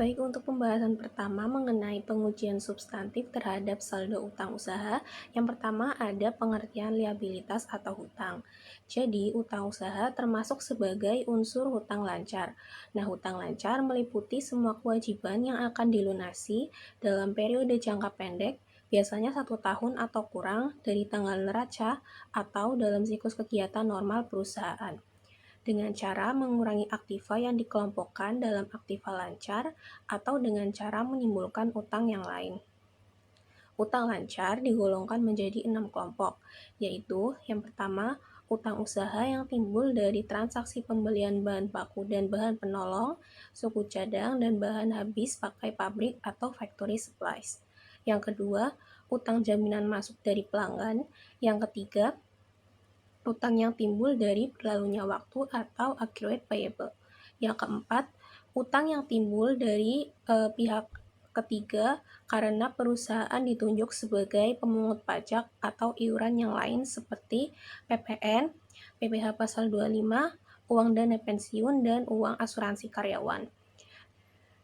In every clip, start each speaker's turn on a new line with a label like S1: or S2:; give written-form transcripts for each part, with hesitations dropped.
S1: Baik, untuk pembahasan pertama mengenai pengujian substantif terhadap saldo utang usaha, yang pertama ada pengertian liabilitas atau hutang. Jadi, utang usaha termasuk sebagai unsur hutang lancar. Nah, hutang lancar meliputi semua kewajiban yang akan dilunasi dalam periode jangka pendek, biasanya 1 tahun atau kurang dari tanggal neraca atau dalam siklus kegiatan normal perusahaan dengan cara mengurangi aktiva yang dikelompokkan dalam aktiva lancar atau dengan cara menimbulkan utang yang lain. Utang lancar digolongkan menjadi 6 kelompok, yaitu yang pertama, utang usaha yang timbul dari transaksi pembelian bahan baku dan bahan penolong, suku cadang, dan bahan habis pakai pabrik atau factory supplies. Yang kedua, utang jaminan masuk dari pelanggan. Yang ketiga, utang yang timbul dari berlalunya waktu atau accrued payable. Yang keempat, utang yang timbul dari pihak ketiga karena perusahaan ditunjuk sebagai pemungut pajak atau iuran yang lain seperti PPN, PPh pasal 25, uang dana pensiun, dan uang asuransi karyawan.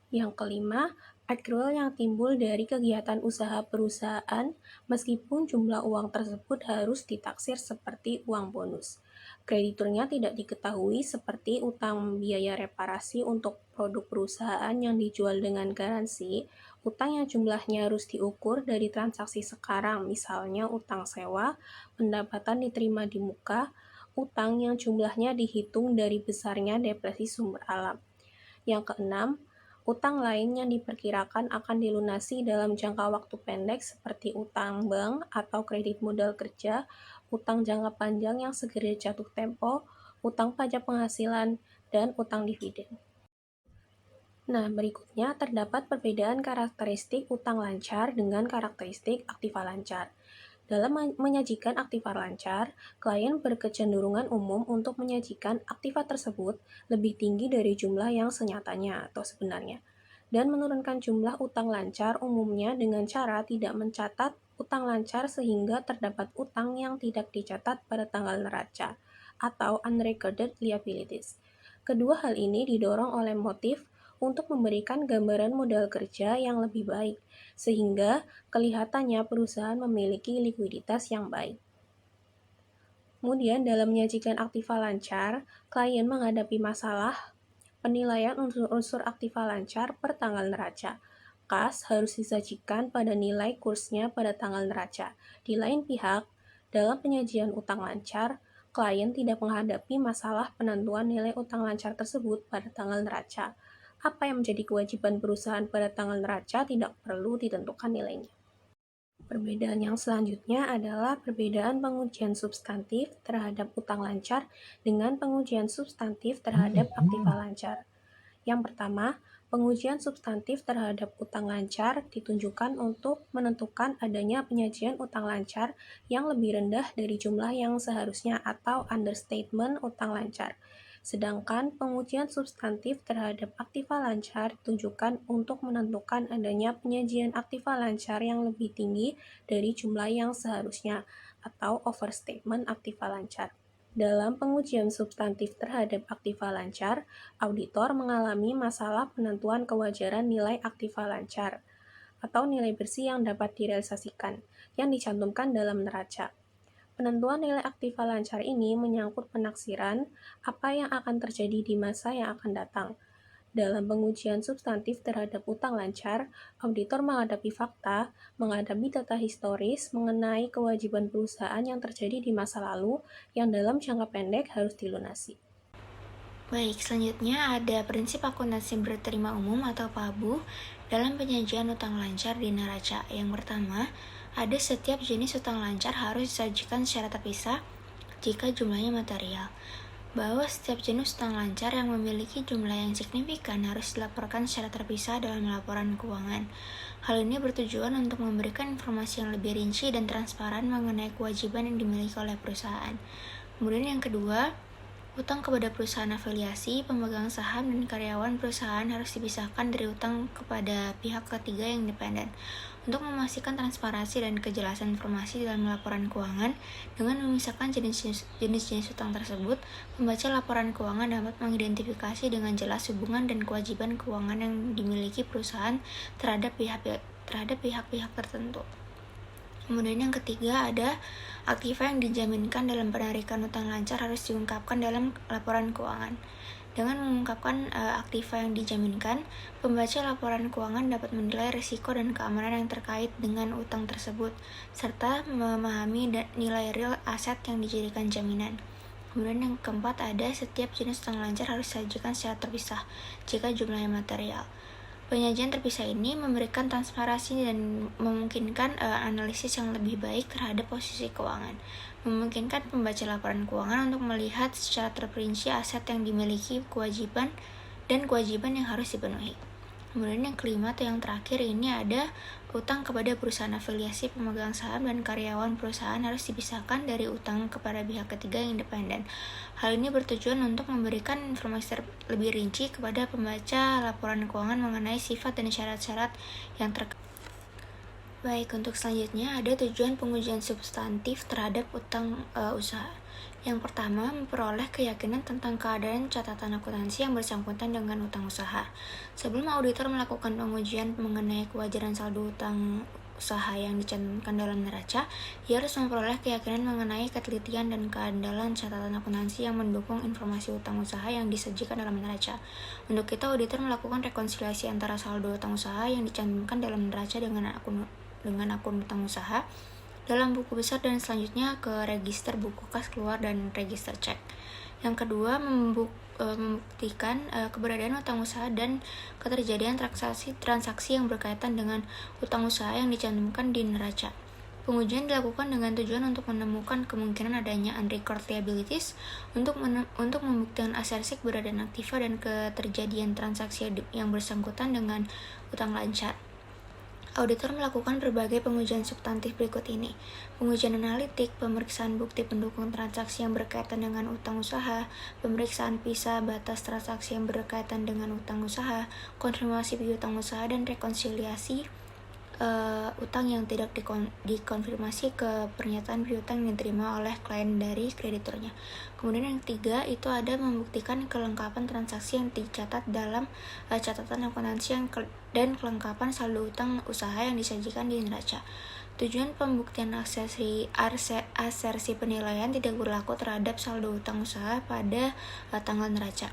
S1: Yang kelima, accrual yang timbul dari kegiatan usaha perusahaan meskipun jumlah uang tersebut harus ditaksir seperti uang bonus. Krediturnya tidak diketahui seperti utang biaya reparasi untuk produk perusahaan yang dijual dengan garansi, utang yang jumlahnya harus diukur dari transaksi sekarang, misalnya utang sewa, pendapatan diterima di muka, utang yang jumlahnya dihitung dari besarnya depresi sumber alam. Yang keenam, utang lain yang diperkirakan akan dilunasi dalam jangka waktu pendek seperti utang bank atau kredit modal kerja, utang jangka panjang yang segera jatuh tempo, utang pajak penghasilan, dan utang dividen. Nah, berikutnya terdapat perbedaan karakteristik utang lancar dengan karakteristik aktiva lancar. Dalam menyajikan aktiva lancar, klien berkecenderungan umum untuk menyajikan aktiva tersebut lebih tinggi dari jumlah yang senyatanya atau sebenarnya, dan menurunkan jumlah utang lancar umumnya dengan cara tidak mencatat utang lancar sehingga terdapat utang yang tidak dicatat pada tanggal neraca atau unrecorded liabilities. Kedua hal ini didorong oleh motif untuk memberikan gambaran modal kerja yang lebih baik, sehingga kelihatannya perusahaan memiliki likuiditas yang baik. Kemudian dalam menyajikan aktiva lancar, klien menghadapi masalah penilaian unsur-unsur aktiva lancar per tanggal neraca. Kas harus disajikan pada nilai kursnya pada tanggal neraca. Di lain pihak, dalam penyajian utang lancar, klien tidak menghadapi masalah penentuan nilai utang lancar tersebut pada tanggal neraca. Apa yang menjadi kewajiban perusahaan pada tanggal neraca tidak perlu ditentukan nilainya. Perbedaan yang selanjutnya adalah perbedaan pengujian substantif terhadap utang lancar dengan pengujian substantif terhadap aktiva lancar. Yang pertama, pengujian substantif terhadap utang lancar ditunjukkan untuk menentukan adanya penyajian utang lancar yang lebih rendah dari jumlah yang seharusnya atau understatement utang lancar. Sedangkan pengujian substantif terhadap aktiva lancar ditunjukkan untuk menentukan adanya penyajian aktiva lancar yang lebih tinggi dari jumlah yang seharusnya atau overstatement aktiva lancar. Dalam pengujian substantif terhadap aktiva lancar, auditor mengalami masalah penentuan kewajaran nilai aktiva lancar atau nilai bersih yang dapat direalisasikan yang dicantumkan dalam neraca. Penentuan nilai aktiva lancar ini menyangkut penaksiran apa yang akan terjadi di masa yang akan datang. Dalam pengujian substantif terhadap utang lancar, auditor menghadapi fakta, menghadapi data historis mengenai kewajiban perusahaan yang terjadi di masa lalu yang dalam jangka pendek harus dilunasi.
S2: Baik, selanjutnya ada prinsip akuntansi berterima umum atau PABU dalam penyajian utang lancar di neraca. Yang pertama, ada setiap jenis utang lancar harus disajikan secara terpisah jika jumlahnya material. Bahwa setiap jenis utang lancar yang memiliki jumlah yang signifikan harus dilaporkan secara terpisah dalam laporan keuangan. Hal ini bertujuan untuk memberikan informasi yang lebih rinci dan transparan mengenai kewajiban yang dimiliki oleh perusahaan. Kemudian yang kedua, utang kepada perusahaan afiliasi, pemegang saham, dan karyawan perusahaan harus dipisahkan dari utang kepada pihak ketiga yang independen. Untuk memastikan transparansi dan kejelasan informasi dalam laporan keuangan, dengan memisahkan jenis-jenis utang tersebut, pembaca laporan keuangan dapat mengidentifikasi dengan jelas hubungan dan kewajiban keuangan yang dimiliki perusahaan terhadap pihak-pihak tertentu. Kemudian yang ketiga ada aktiva yang dijaminkan dalam penarikan utang lancar harus diungkapkan dalam laporan keuangan. Dengan mengungkapkan aktiva yang dijaminkan, pembaca laporan keuangan dapat menilai risiko dan keamanan yang terkait dengan utang tersebut, serta memahami nilai real aset yang dijadikan jaminan. Kemudian yang keempat ada setiap jenis utang lancar harus disajikan secara terpisah jika jumlahnya material. Penyajian terpisah ini memberikan transparansi dan memungkinkan analisis yang lebih baik terhadap posisi keuangan, memungkinkan pembaca laporan keuangan untuk melihat secara terperinci aset yang dimiliki, kewajiban yang harus dipenuhi. Kemudian yang kelima atau yang terakhir ini ada utang kepada perusahaan afiliasi pemegang saham dan karyawan perusahaan harus dipisahkan dari utang kepada pihak ketiga yang independen. Hal ini bertujuan untuk memberikan informasi lebih rinci kepada pembaca laporan keuangan mengenai sifat dan syarat-syarat yang terkait. Baik, untuk selanjutnya ada tujuan pengujian substantif terhadap utang usaha. Yang pertama, memperoleh keyakinan tentang keadaan catatan akuntansi yang bersangkutan dengan utang usaha. Sebelum auditor melakukan pengujian mengenai kewajaran saldo utang usaha yang dicantumkan dalam neraca, ia harus memperoleh keyakinan mengenai ketelitian dan keandalan catatan akuntansi yang mendukung informasi utang usaha yang disajikan dalam neraca. Untuk itu, auditor melakukan rekonsiliasi antara saldo utang usaha yang dicantumkan dalam neraca dengan akun utang usaha dalam buku besar dan selanjutnya ke register buku kas keluar dan register cek. Yang kedua, membuktikan keberadaan utang usaha dan keterjadian transaksi yang berkaitan dengan utang usaha yang dicantumkan di neraca. Pengujian dilakukan dengan tujuan untuk menemukan kemungkinan adanya unrecorded liabilities, untuk membuktikan asersi keberadaan aktiva dan keterjadian transaksi yang bersangkutan dengan utang lancar. Auditor melakukan berbagai pengujian substantif berikut ini: pengujian analitik, pemeriksaan bukti pendukung transaksi yang berkaitan dengan utang usaha, pemeriksaan visa batas transaksi yang berkaitan dengan utang usaha, konfirmasi piutang usaha, dan rekonsiliasi utang yang tidak dikonfirmasi ke pernyataan piutang yang diterima oleh klien dari krediturnya. Kemudian yang ketiga itu ada membuktikan kelengkapan transaksi yang dicatat dalam catatan akuntansi dan kelengkapan saldo utang usaha yang disajikan di neraca. Tujuan pembuktian asersi penilaian tidak berlaku terhadap saldo utang usaha pada tanggal neraca.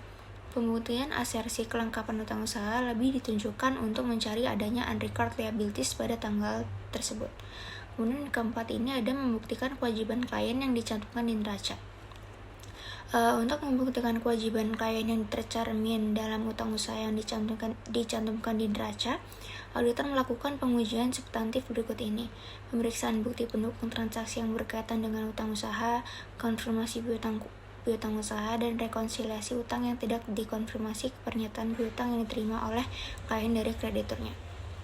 S2: Pembuktian asersi kelengkapan utang usaha lebih ditunjukkan untuk mencari adanya unrecorded liabilities pada tanggal tersebut. Kemudian keempat ini ada membuktikan kewajiban klien yang dicantumkan di neraca. Untuk membuktikan kewajiban klien yang tercermin dalam utang usaha yang dicantumkan di neraca, auditor melakukan pengujian substantif berikut ini: pemeriksaan bukti pendukung transaksi yang berkaitan dengan utang usaha, konfirmasi piutang usaha, dan rekonsiliasi utang yang tidak dikonfirmasi ke pernyataan piutang yang diterima oleh klien dari krediturnya.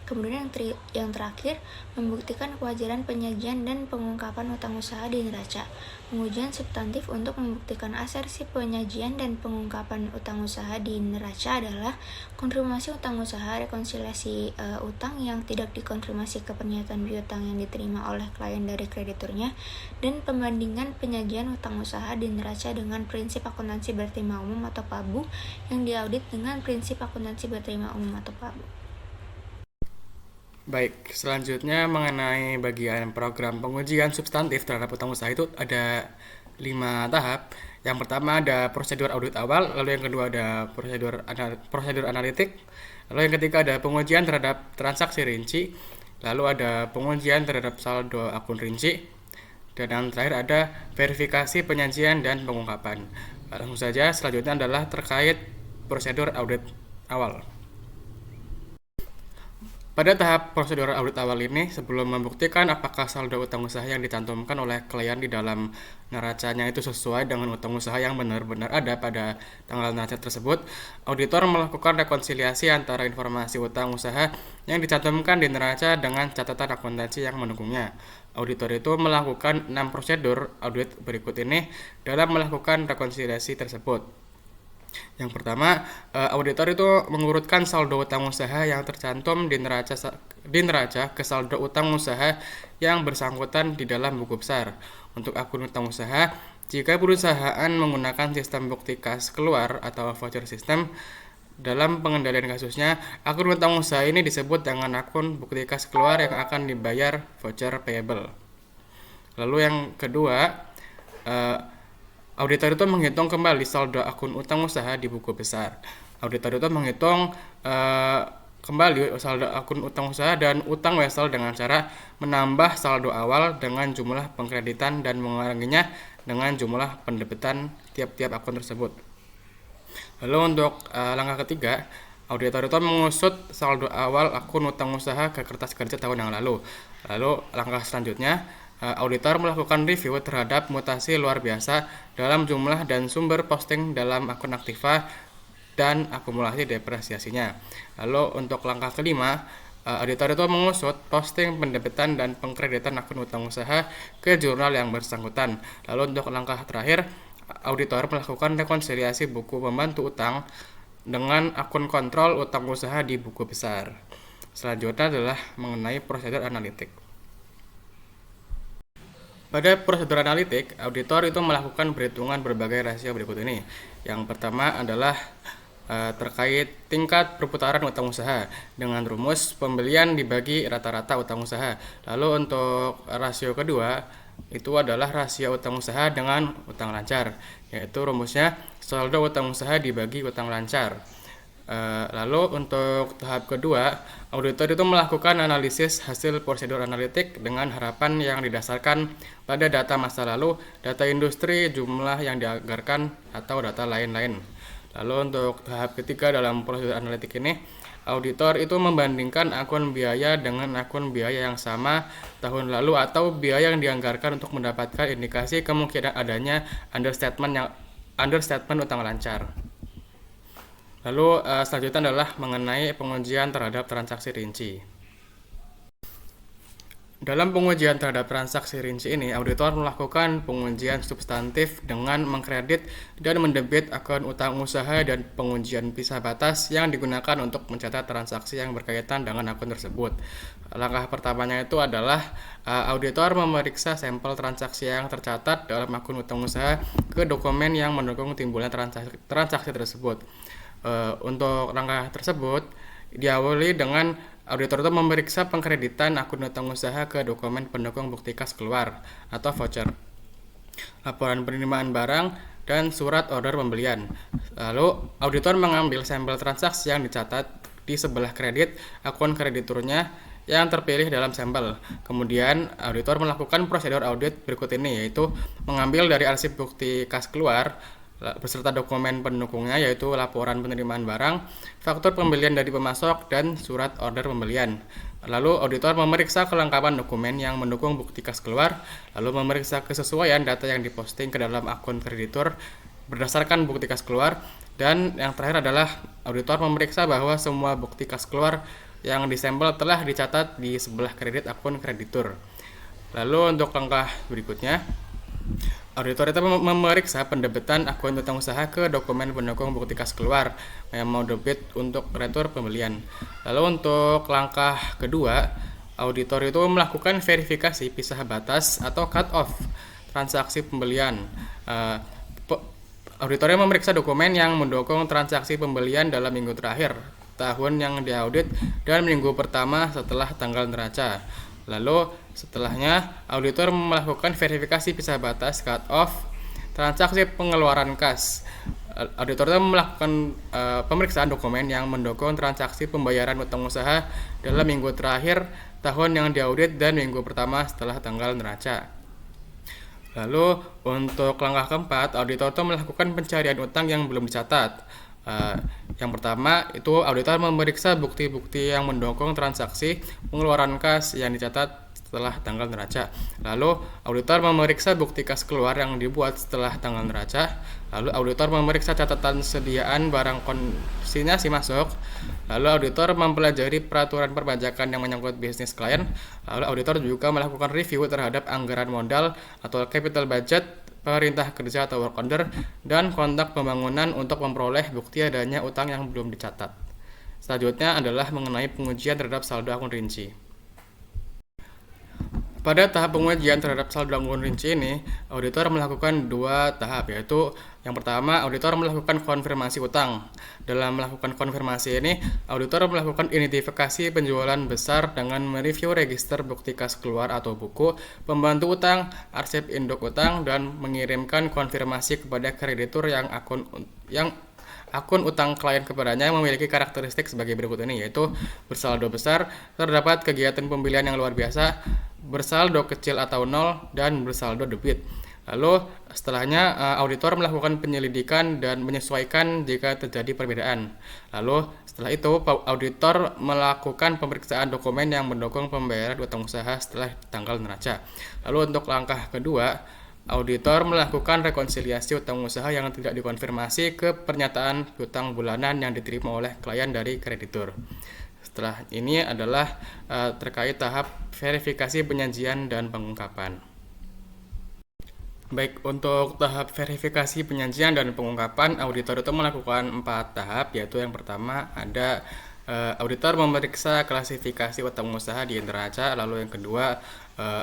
S2: Kemudian yang terakhir, membuktikan kewajaran penyajian dan pengungkapan utang usaha di neraca. Pengujian substantif untuk membuktikan asersi penyajian dan pengungkapan utang usaha di neraca adalah konfirmasi utang usaha, rekonsiliasi utang yang tidak dikonfirmasi ke pernyataan piutang yang diterima oleh klien dari krediturnya, dan pembandingan penyajian utang usaha di neraca dengan prinsip akuntansi berterima umum atau PABU yang diaudit dengan prinsip akuntansi berterima umum atau PABU.
S3: Baik, selanjutnya mengenai bagian program pengujian substantif terhadap utang usaha itu ada 5 tahap. Yang pertama ada prosedur audit awal, lalu yang kedua ada prosedur analitik, lalu yang ketiga ada pengujian terhadap transaksi rinci, lalu ada pengujian terhadap saldo akun rinci, dan yang terakhir ada verifikasi penyajian dan pengungkapan. Langsung saja, selanjutnya adalah terkait prosedur audit awal. Pada tahap prosedur audit awal ini, sebelum membuktikan apakah saldo utang usaha yang dicantumkan oleh klien di dalam neracanya itu sesuai dengan utang usaha yang benar-benar ada pada tanggal neraca tersebut, auditor melakukan rekonsiliasi antara informasi utang usaha yang dicantumkan di neraca dengan catatan akuntansi yang mendukungnya. Auditor itu melakukan 6 prosedur audit berikut ini dalam melakukan rekonsiliasi tersebut. Yang pertama, auditor itu mengurutkan saldo utang usaha yang tercantum di neraca ke saldo utang usaha yang bersangkutan di dalam buku besar. Untuk akun utang usaha, jika perusahaan menggunakan sistem bukti kas keluar atau voucher system, dalam pengendalian kasusnya, akun utang usaha ini disebut dengan akun bukti kas keluar yang akan dibayar voucher payable. Lalu yang kedua, auditor itu menghitung kembali saldo akun utang usaha di buku besar. Auditor itu menghitung kembali saldo akun utang usaha dan utang wesel dengan cara menambah saldo awal dengan jumlah pengkreditan dan menguranginya dengan jumlah pendebitan tiap-tiap akun tersebut. Lalu untuk langkah ketiga, auditor itu mengusut saldo awal akun utang usaha ke kertas kerja tahun yang lalu. Lalu langkah selanjutnya, auditor melakukan review terhadap mutasi luar biasa dalam jumlah dan sumber posting dalam akun aktiva dan akumulasi depresiasinya. Lalu untuk langkah kelima, auditor itu mengusut posting pendebitan dan pengkreditan akun utang usaha ke jurnal yang bersangkutan. Lalu untuk langkah terakhir, auditor melakukan rekonsiliasi buku pembantu utang dengan akun kontrol utang usaha di buku besar. Selanjutnya adalah mengenai prosedur analitik. Pada prosedur analitik, auditor itu melakukan perhitungan berbagai rasio berikut ini. Yang pertama adalah terkait tingkat perputaran utang usaha dengan rumus pembelian dibagi rata-rata utang usaha. Lalu untuk rasio kedua itu adalah rasio utang usaha dengan utang lancar, yaitu rumusnya saldo utang usaha dibagi utang lancar. Lalu untuk tahap kedua, auditor itu melakukan analisis hasil prosedur analitik dengan harapan yang didasarkan pada data masa lalu, data industri, jumlah yang dianggarkan, atau data lain-lain. Lalu untuk tahap ketiga dalam prosedur analitik ini, auditor itu membandingkan akun biaya dengan akun biaya yang sama tahun lalu atau biaya yang dianggarkan untuk mendapatkan indikasi kemungkinan adanya understatement utang lancar. Lalu selanjutnya adalah mengenai pengujian terhadap transaksi rinci. Dalam pengujian terhadap transaksi rinci ini, auditor melakukan pengujian substantif dengan mengkredit dan mendebit akun utang usaha dan pengujian pisah batas yang digunakan untuk mencatat transaksi yang berkaitan dengan akun tersebut. Langkah pertamanya itu adalah auditor memeriksa sampel transaksi yang tercatat dalam akun utang usaha ke dokumen yang mendukung timbulnya transaksi tersebut. Untuk langkah tersebut diawali dengan auditor itu memeriksa pengkreditan akun utang usaha ke dokumen pendukung bukti kas keluar atau voucher, laporan penerimaan barang, dan surat order pembelian. Lalu auditor mengambil sampel transaksi yang dicatat di sebelah kredit akun krediturnya yang terpilih dalam sampel. Kemudian auditor melakukan prosedur audit berikut ini, yaitu mengambil dari arsip bukti kas keluar beserta dokumen pendukungnya, yaitu laporan penerimaan barang, faktur pembelian dari pemasok, dan surat order pembelian. Lalu auditor memeriksa kelengkapan dokumen yang mendukung bukti kas keluar, lalu memeriksa kesesuaian data yang diposting ke dalam akun kreditur berdasarkan bukti kas keluar, dan yang terakhir adalah auditor memeriksa bahwa semua bukti kas keluar yang disampel telah dicatat di sebelah kredit akun kreditur. Lalu untuk langkah berikutnya, auditor itu memeriksa pendebitan akun utang usaha ke dokumen pendukung bukti kas keluar yang mau debit untuk retur pembelian. Lalu untuk langkah kedua, auditor itu melakukan verifikasi pisah batas atau cut off transaksi pembelian. Auditornya memeriksa dokumen yang mendukung transaksi pembelian dalam minggu terakhir tahun yang diaudit dan minggu pertama setelah tanggal neraca. Lalu setelahnya, auditor melakukan verifikasi pisah batas cut off transaksi pengeluaran kas. Auditor melakukan pemeriksaan dokumen yang mendukung transaksi pembayaran utang usaha dalam minggu terakhir tahun yang diaudit dan minggu pertama setelah tanggal neraca. Lalu untuk langkah keempat, auditor melakukan pencarian utang yang belum dicatat. Yang pertama itu auditor memeriksa bukti-bukti yang mendukung transaksi pengeluaran kas yang dicatat setelah tanggal neraca. Lalu auditor memeriksa bukti kas keluar yang dibuat setelah tanggal neraca. Lalu auditor memeriksa catatan sediaan barang konsinyasi masuk. Lalu auditor mempelajari peraturan perpajakan yang menyangkut bisnis klien. Lalu auditor juga melakukan review terhadap anggaran modal atau capital budget perintah kerja atau work order, dan kontrak pembangunan untuk memperoleh bukti adanya utang yang belum dicatat. Selanjutnya adalah mengenai pengujian terhadap saldo akun rinci. Pada tahap pengujian terhadap saldo akun rinci ini, auditor melakukan dua tahap, yaitu yang pertama, auditor melakukan konfirmasi utang. Dalam melakukan konfirmasi ini, auditor melakukan identifikasi penjualan besar dengan mereview register bukti kas keluar atau buku, pembantu utang, arsip induk utang, dan mengirimkan konfirmasi kepada kreditur yang akun utang klien kepadanya memiliki karakteristik sebagai berikut ini, yaitu bersaldo besar, terdapat kegiatan pembelian yang luar biasa, bersaldo kecil atau nol, dan bersaldo debit. Lalu setelahnya auditor melakukan penyelidikan dan menyesuaikan jika terjadi perbedaan. Lalu setelah itu auditor melakukan pemeriksaan dokumen yang mendukung pembayaran utang usaha setelah tanggal neraca. Lalu untuk langkah kedua, auditor melakukan rekonsiliasi utang usaha yang tidak dikonfirmasi ke pernyataan piutang bulanan yang diterima oleh klien dari kreditur. Setelah ini adalah terkait tahap verifikasi penyajian dan pengungkapan. Baik, untuk tahap verifikasi penyajian dan pengungkapan, auditor itu melakukan 4 tahap, yaitu yang pertama ada auditor memeriksa klasifikasi utang usaha di neraca, lalu yang kedua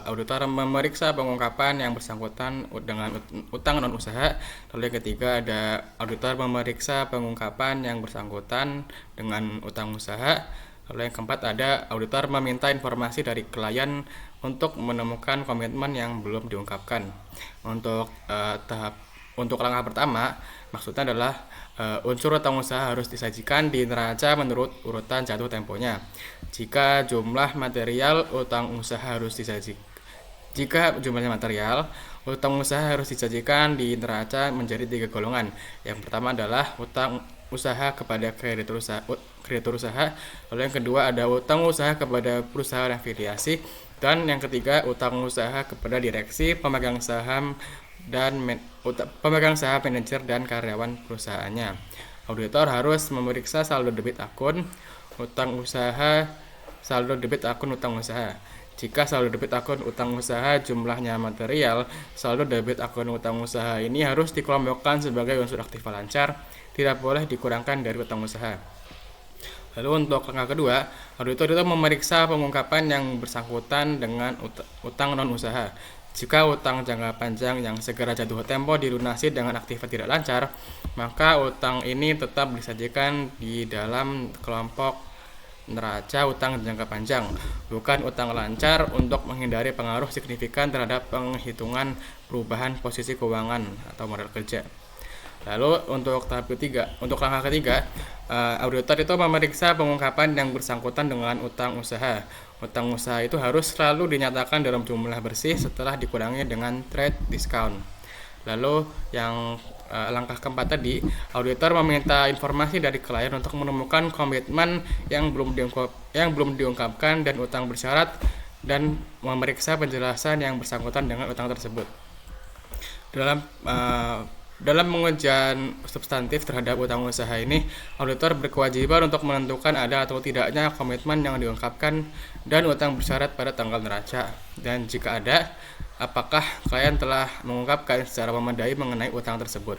S3: auditor memeriksa pengungkapan yang bersangkutan dengan utang non usaha, lalu yang ketiga ada auditor memeriksa pengungkapan yang bersangkutan dengan utang usaha, lalu yang keempat ada auditor meminta informasi dari klien untuk menemukan komitmen yang belum diungkapkan. Untuk langkah pertama, maksudnya adalah unsur utang usaha harus disajikan di neraca menurut urutan jatuh temponya. Jika jumlah material utang usaha harus disajikan di neraca menjadi 3 golongan. Yang pertama adalah utang usaha kepada kreditur usaha, lalu yang kedua ada utang usaha kepada perusahaan afiliasi, dan yang ketiga utang usaha kepada direksi, pemegang saham, manajer, dan karyawan perusahaannya. Auditor harus memeriksa saldo debit akun utang usaha, saldo debit akun utang usaha. Jika saldo debit akun utang usaha jumlahnya material, saldo debit akun utang usaha ini harus dikelompokkan sebagai unsur aktiva lancar, tidak boleh dikurangkan dari utang usaha. Lalu untuk langkah kedua, auditor itu memeriksa pengungkapan yang bersangkutan dengan utang non usaha. Jika utang jangka panjang yang segera jatuh tempo dilunasi dengan aktiva tidak lancar, maka utang ini tetap disajikan di dalam kelompok neraca utang jangka panjang, bukan utang lancar, untuk menghindari pengaruh signifikan terhadap penghitungan perubahan posisi keuangan atau modal kerja. Lalu untuk langkah ketiga, auditor itu memeriksa pengungkapan yang bersangkutan dengan utang usaha. Utang usaha itu harus selalu dinyatakan dalam jumlah bersih setelah dikurangi dengan trade discount. Lalu yang langkah keempat tadi, auditor meminta informasi dari klien untuk menemukan komitmen yang belum diungkapkan dan utang bersyarat, dan memeriksa penjelasan yang bersangkutan dengan utang tersebut. Dalam pengujian substantif terhadap utang usaha ini, auditor berkewajiban untuk menentukan ada atau tidaknya komitmen yang diungkapkan dan utang bersyarat pada tanggal neraca, dan jika ada, apakah klien telah mengungkapkan secara memadai mengenai utang tersebut.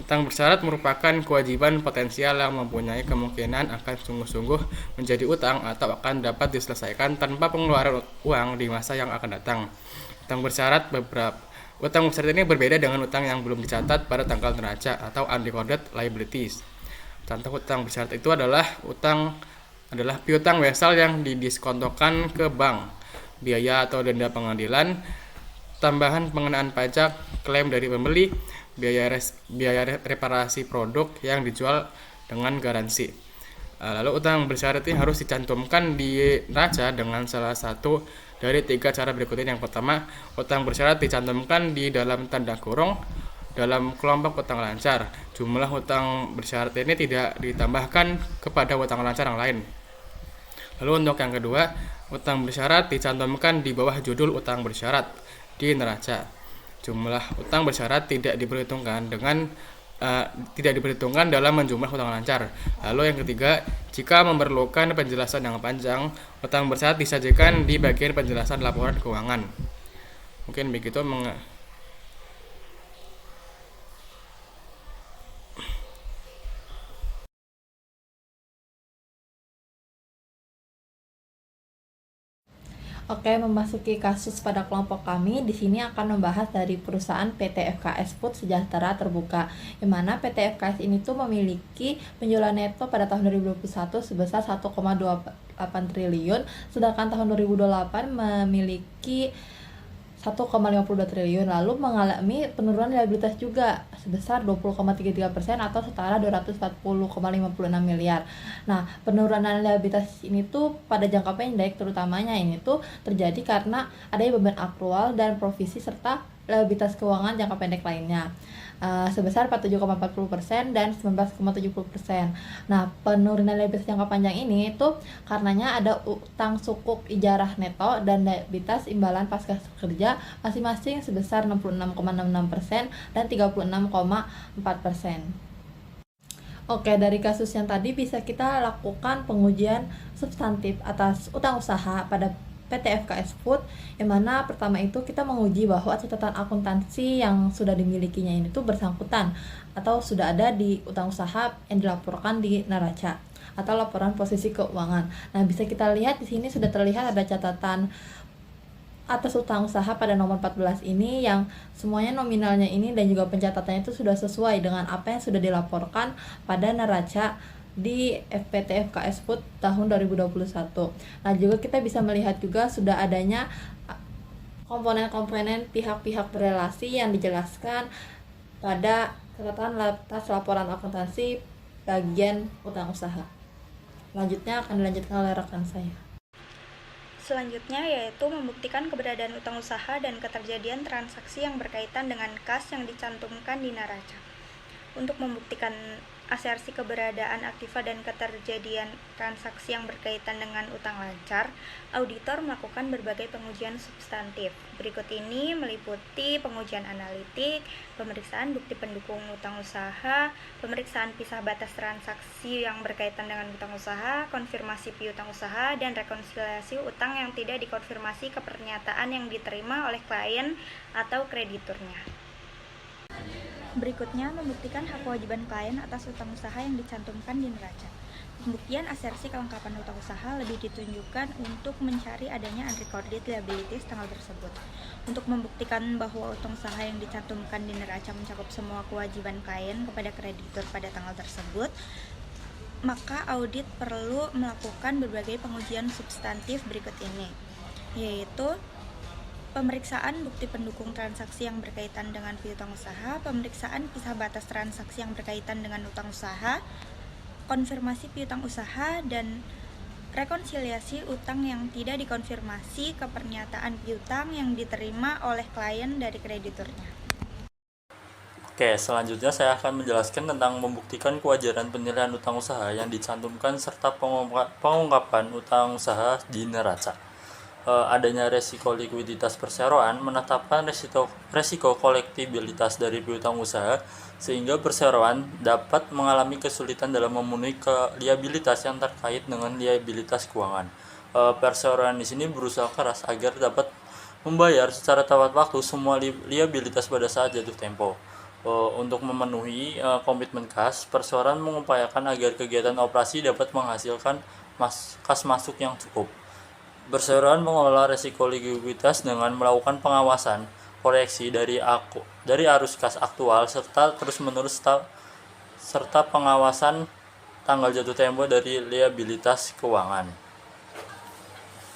S3: Utang bersyarat merupakan kewajiban potensial yang mempunyai kemungkinan akan sungguh-sungguh menjadi utang atau akan dapat diselesaikan tanpa pengeluaran uang di masa yang akan datang. Utang bersyarat ini berbeda dengan utang yang belum dicatat pada tanggal neraca atau unrecorded liabilities. Contoh utang bersyarat itu adalah piutang wesel yang didiskontokan ke bank, biaya atau denda pengadilan, tambahan pengenaan pajak, klaim dari pembeli, biaya reparasi produk yang dijual dengan garansi. Lalu utang bersyarat ini harus dicantumkan di neraca dengan salah satu dari 3 cara berikut ini. Yang pertama, utang bersyarat dicantumkan di dalam tanda kurung dalam kelompok utang lancar. Jumlah utang bersyarat ini tidak ditambahkan kepada utang lancar yang lain. Lalu untuk yang kedua, utang bersyarat dicantumkan di bawah judul utang bersyarat di neraca. Jumlah utang bersyarat tidak diperhitungkan dalam menjumlah utang lancar. Lalu yang ketiga, jika memerlukan penjelasan yang panjang, utang bersyarat disajikan di bagian penjelasan laporan keuangan. Mungkin begitu
S4: Oke, memasuki kasus pada kelompok kami, di sini akan membahas dari perusahaan PT FKS Food Sejahtera Terbuka, di mana PT FKS ini tuh memiliki penjualan neto pada tahun 2021 sebesar 1,28 triliun, sedangkan tahun 2028 memiliki 1,52 triliun, lalu mengalami penurunan liabilitas juga sebesar 20,33% atau setara 240,56 miliar. Nah, penurunan liabilitas ini tuh pada jangka pendek terutamanya ini tuh terjadi karena adanya beban akrual dan provisi serta liabilitas keuangan jangka pendek lainnya. Sebesar 47,40% dan 19,70%. Nah, penurunan liabilitas jangka panjang ini itu karenanya ada utang sukuk ijarah neto dan liabilitas imbalan pasca kerja masing-masing sebesar 66,66% dan 36,4%. Oke, dari kasus yang tadi bisa kita lakukan pengujian substantif atas utang usaha pada PT FKS Food, yang mana pertama itu kita menguji bahwa catatan akuntansi yang sudah dimilikinya ini tuh bersangkutan atau sudah ada di utang usaha yang dilaporkan di neraca atau laporan posisi keuangan. Nah, bisa kita lihat di sini sudah terlihat ada catatan atas utang usaha pada nomor 14 ini yang semuanya nominalnya ini dan juga pencatatannya itu sudah sesuai dengan apa yang sudah dilaporkan pada neraca di PT FKS Food tahun 2021. Nah, juga kita bisa melihat juga sudah adanya komponen-komponen pihak-pihak berelasi yang dijelaskan pada catatan atas laporan akuntansi bagian utang usaha. Selanjutnya akan dilanjutkan oleh rekan saya.
S5: Selanjutnya yaitu membuktikan keberadaan utang usaha dan keterjadian transaksi yang berkaitan dengan kas yang dicantumkan di neraca. Untuk membuktikan asersi keberadaan aktiva dan keterjadian transaksi yang berkaitan dengan utang lancar, auditor melakukan berbagai pengujian substantif. Berikut ini meliputi pengujian analitik, pemeriksaan bukti pendukung utang usaha, pemeriksaan pisah batas transaksi yang berkaitan dengan utang usaha, konfirmasi piutang usaha, dan rekonsiliasi utang yang tidak dikonfirmasi ke pernyataan yang diterima oleh klien atau krediturnya. Berikutnya, membuktikan hak kewajiban klien atas utang usaha yang dicantumkan di neraca. Pembuktian asersi kelengkapan utang usaha lebih ditunjukkan untuk mencari adanya unrecorded liabilities tanggal tersebut. Untuk membuktikan bahwa utang usaha yang dicantumkan di neraca mencakup semua kewajiban klien kepada kreditur pada tanggal tersebut, maka audit perlu melakukan berbagai pengujian substantif berikut ini, yaitu pemeriksaan bukti pendukung transaksi yang berkaitan dengan piutang usaha, pemeriksaan pisah batas transaksi yang berkaitan dengan utang usaha, konfirmasi piutang usaha, dan rekonsiliasi utang yang tidak dikonfirmasi ke pernyataan piutang yang diterima oleh klien dari krediturnya.
S6: Oke, selanjutnya saya akan menjelaskan tentang membuktikan kewajaran penilaian utang usaha yang dicantumkan serta pengungkapan utang usaha di neraca. Adanya resiko likuiditas perseroan menetapkan resiko kolektibilitas dari piutang usaha sehingga perseroan dapat mengalami kesulitan dalam memenuhi liabilitas yang terkait dengan liabilitas keuangan. Perseroan di sini berusaha keras agar dapat membayar secara tepat waktu semua liabilitas pada saat jatuh tempo. Untuk memenuhi komitmen kas, perseroan mengupayakan agar kegiatan operasi dapat menghasilkan kas masuk yang cukup. Perseroan mengelola risiko likuiditas dengan melakukan pengawasan koreksi dari arus kas aktual serta terus-menerus serta pengawasan tanggal jatuh tempo dari liabilitas keuangan.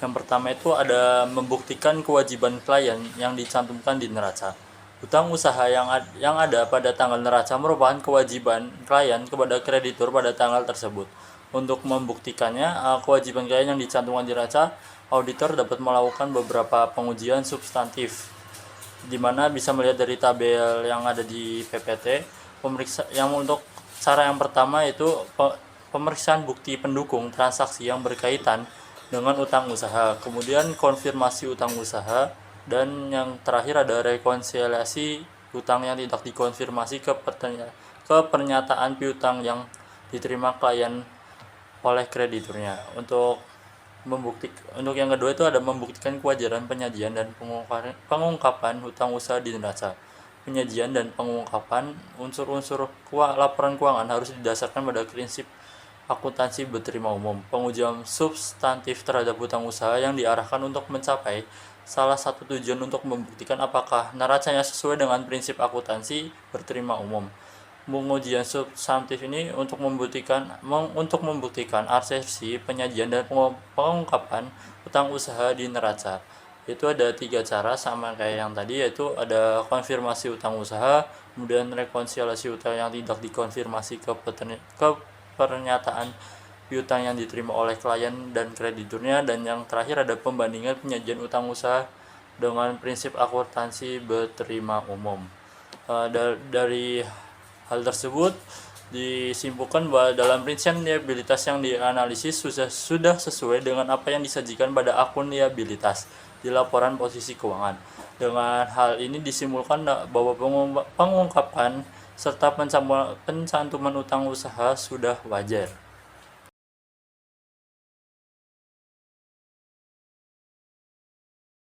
S6: Yang pertama itu ada membuktikan kewajiban klien yang dicantumkan di neraca. Utang usaha yang ada pada tanggal neraca merupakan kewajiban klien kepada kreditur pada tanggal tersebut. Untuk membuktikannya, kewajiban klien yang dicantumkan di neraca, auditor dapat melakukan beberapa pengujian substantif, di mana bisa melihat dari tabel yang ada di PPT. Untuk cara yang pertama itu pemeriksaan bukti pendukung transaksi yang berkaitan dengan utang usaha, kemudian konfirmasi utang usaha, dan yang terakhir ada rekonsiliasi utang yang tidak dikonfirmasi ke pernyataan piutang yang diterima klien oleh krediturnya. Untuk yang kedua itu ada membuktikan kewajaran penyajian dan pengungkapan hutang usaha di neraca. Penyajian dan pengungkapan unsur-unsur laporan keuangan harus didasarkan pada prinsip akuntansi berterima umum. Pengujian substantif terhadap hutang usaha yang diarahkan untuk mencapai salah satu tujuan untuk membuktikan apakah neracanya sesuai dengan prinsip akuntansi berterima umum. Pengujian substantif ini untuk membuktikan asersi, penyajian, dan pengungkapan hutang usaha di neraca. Itu ada 3 cara sama kayak yang tadi, yaitu ada konfirmasi hutang usaha, kemudian rekonsiliasi hutang yang tidak dikonfirmasi ke pernyataan piutang yang diterima oleh klien dan krediturnya, dan yang terakhir ada pembandingan penyajian utang usaha dengan prinsip akuntansi berterima umum. Dari hal tersebut disimpulkan bahwa dalam rincian liabilitas yang dianalisis sudah sesuai dengan apa yang disajikan pada akun liabilitas di laporan posisi keuangan. Dengan hal ini disimpulkan bahwa pengungkapan serta pencantuman utang usaha sudah wajar.